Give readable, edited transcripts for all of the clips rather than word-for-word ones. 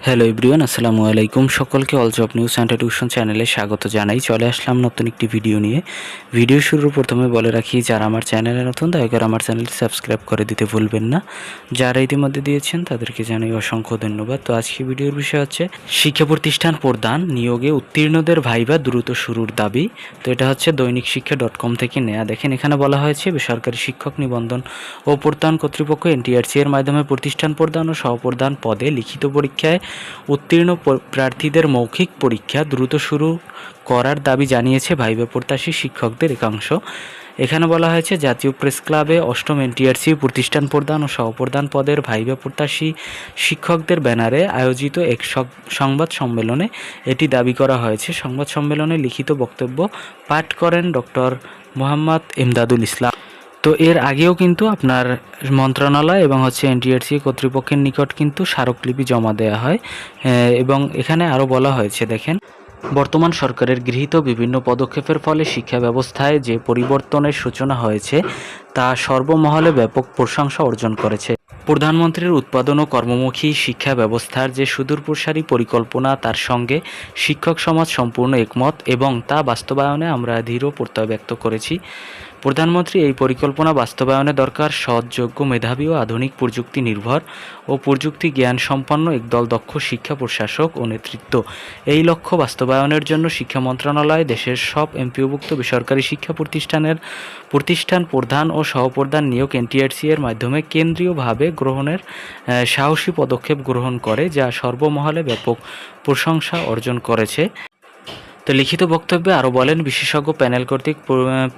Hello everyone, আসসালামু আলাইকুম। সকলকে all job news and tuition চ্যানেলে স্বাগত জানাই। চলে আসলাম নতুন একটি ভিডিও নিয়ে। ভিডিও শুরুর প্রথমে বলে রাখি, যারা আমার চ্যানেলে নতুন দয়া করে আমার চ্যানেলটি সাবস্ক্রাইব করে দিতে ভুলবেন না। যারা ইতিমধ্যে দিয়েছেন তাদেরকে জানাই অসংখ্য ধন্যবাদ। তো আজকে ভিডিওর বিষয় হচ্ছে শিক্ষা প্রতিষ্ঠান প্রদান নিয়োগে উত্তীর্ণদের ভাইবা দ্রুত শুরুর দাবি। তো এটা হচ্ছে দৈনিক শিক্ষা .com থেকে নেয়া। দেখেন, এখানে বলা হয়েছে বেসরকারি শিক্ষক নিবন্ধন ও প্রত্যয়ন কর্তৃপক্ষ এনটিআরসি এর মাধ্যমে প্রতিষ্ঠান প্রদান ও সহপ্রদান পদে লিখিত পরীক্ষায় উত্তীর্ণ প্রার্থীদের মৌখিক পরীক্ষা দ্রুত শুরু করার দাবি জানিয়েছে ভাইবা প্রত্যাশী শিক্ষকদের একাংশ। এখানে বলা হয়েছে, জাতীয় প্রেস ক্লাবে অষ্টম এনটিআরসি প্রতিষ্ঠান প্রদান ও সহপ্রদান পদের ভাইবা প্রত্যাশী শিক্ষকদের ব্যানারে আয়োজিত এক সংবাদ সম্মেলনে এটি দাবি করা হয়েছে। সংবাদ সম্মেলনে লিখিত বক্তব্য পাঠ করেন ডক্টর মোহাম্মদ এমদাদুল ইসলাম। তো এর আগেও কিন্তু আপনার মন্ত্রণালয় এবং এনটিআরসি কর্তৃপক্ষের নিকট কিন্তু স্মারকলিপি জমা দেওয়া হয়। এবং এখানে আরও বলা হয়েছে, দেখেন, বর্তমান সরকারের গৃহীত বিভিন্ন পদক্ষেপের ফলে শিক্ষা ব্যবস্থায় যে পরিবর্তনের সূচনা হয়েছে তা সর্বমহলে ব্যাপক প্রশংসা অর্জন করেছে। প্রধানমন্ত্রীর উৎপাদন ও কর্মমুখী শিক্ষা ব্যবস্থার যে সুদূরপ্রসারী পরিকল্পনা, তার সঙ্গে শিক্ষক সমাজ সম্পূর্ণ একমত এবং তা বাস্তবায়নে আমরা দৃঢ় প্রত্যয় ব্যক্ত করেছি। প্রধানমন্ত্রী এই পরিকল্পনা বাস্তবায়নে দরকার সৎ, যোগ্য, মেধাবী ও আধুনিক প্রযুক্তি নির্ভর ও প্রযুক্তি জ্ঞান সম্পন্ন একদল দক্ষ শিক্ষা প্রশাসক ও নেতৃত্ব। এই লক্ষ্য বাস্তবায়নের জন্য শিক্ষা মন্ত্রণালয় দেশের সব এমপিওভুক্ত বেসরকারি শিক্ষা প্রতিষ্ঠান প্রধান ও সহপ্রধান নিয়োগ এনটিআরসি এর মাধ্যমে কেন্দ্রীয়ভাবে গ্রহণের সাহসী পদক্ষেপ গ্রহণ করে, যা সর্বমহলে ব্যাপক প্রশংসা অর্জন করেছে। তো লিখিত বক্তব্যে আরও বলেন, বিশেষজ্ঞ প্যানেল কর্তৃক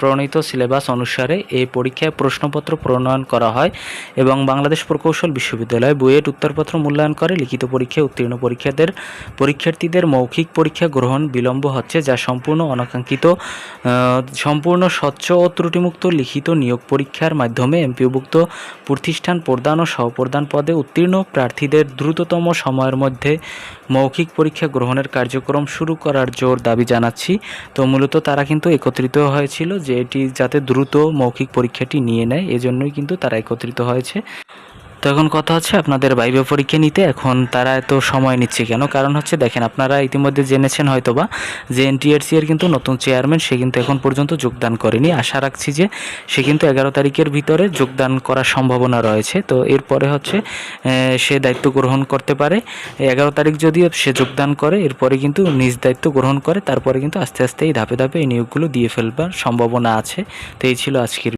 প্রণীত সিলেবাস অনুসারে এই পরীক্ষায় প্রশ্নপত্র প্রণয়ন করা হয় এবং বাংলাদেশ প্রকৌশল বিশ্ববিদ্যালয় বুয়েট উত্তরপত্র মূল্যায়ন করে। লিখিত পরীক্ষায় উত্তীর্ণ পরীক্ষার্থীদের মৌখিক পরীক্ষা গ্রহণ বিলম্ব হচ্ছে, যা সম্পূর্ণ অনাকাঙ্ক্ষিত। সম্পূর্ণ স্বচ্ছ ও ত্রুটিমুক্ত লিখিত নিয়োগ পরীক্ষার মাধ্যমে এমপিওভুক্ত প্রতিষ্ঠান প্রদান ও সহপ্রদান পদে উত্তীর্ণ প্রার্থীদের দ্রুততম সময়ের মধ্যে মৌখিক পরীক্ষা গ্রহণের কার্যক্রম শুরু করার জোর দাবি জানাচ্ছি। তো মূলত তারা কিন্তু একত্রিত হয়েছিল যে এটি যাতে দ্রুত মৌখিক পরীক্ষাটি নিয়ে নেয়, এজন্যই কিন্তু তারা একত্রিত হয়েছে। তো এখন কথা হচ্ছে, আপনাদের ভাইভা পরীক্ষা নিতে এখন তারা এত সময় নিচ্ছে কেন? কারণ হচ্ছে, দেখেন, আপনারা ইতিমধ্যে জেনেছেন হয়তোবা যে এনটিআরসি এর কিন্তু নতুন চেয়ারম্যান, সে কিন্তু এখন পর্যন্ত যোগদান করেনি। আশা রাখছি যে সে কিন্তু 11 তারিখের ভিতরে যোগদান করার সম্ভাবনা রয়েছে। তো এরপরে হচ্ছে সে দায়িত্ব গ্রহণ করতে পারে। 11 তারিখ যদি সে যোগদান করে, এরপরে কিন্তু নিজ দায়িত্ব গ্রহণ করে, তারপরে কিন্তু আস্তে আস্তে এই ধাপে ধাপে এই নিয়োগগুলো দিয়ে ফেলবার সম্ভাবনা আছে। তো এই ছিল আজকের